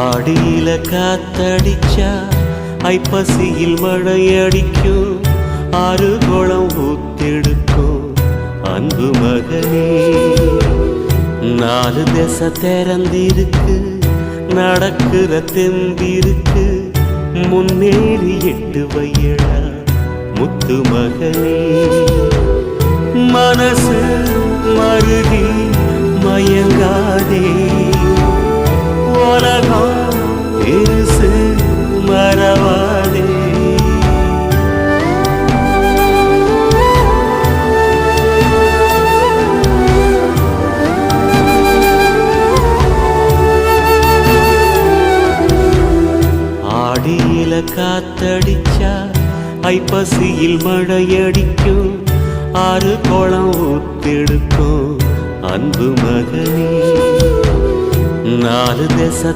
ஆடியில காத்தடிச்சா ஐப்பசியில் மழையடிக்கும், ஆறு குளம் ஊத்தெடுக்கும் அன்பு மகனே. நாலு திசை திறந்திருக்கு, நடக்கிற தெம்பிருக்கு, முன்னேறி எட்டு வையடா முத்து மகனே. மனசு மருகி மயங்காதே, உலகம் இருசு மறவாதே. ஆடியில காத்தடிச்சா ஐப்பசியில் மழையடிக்கும், ஆறு குளம் ஊத்தெடுக்கும் அன்பு மகனே. நாலு திசை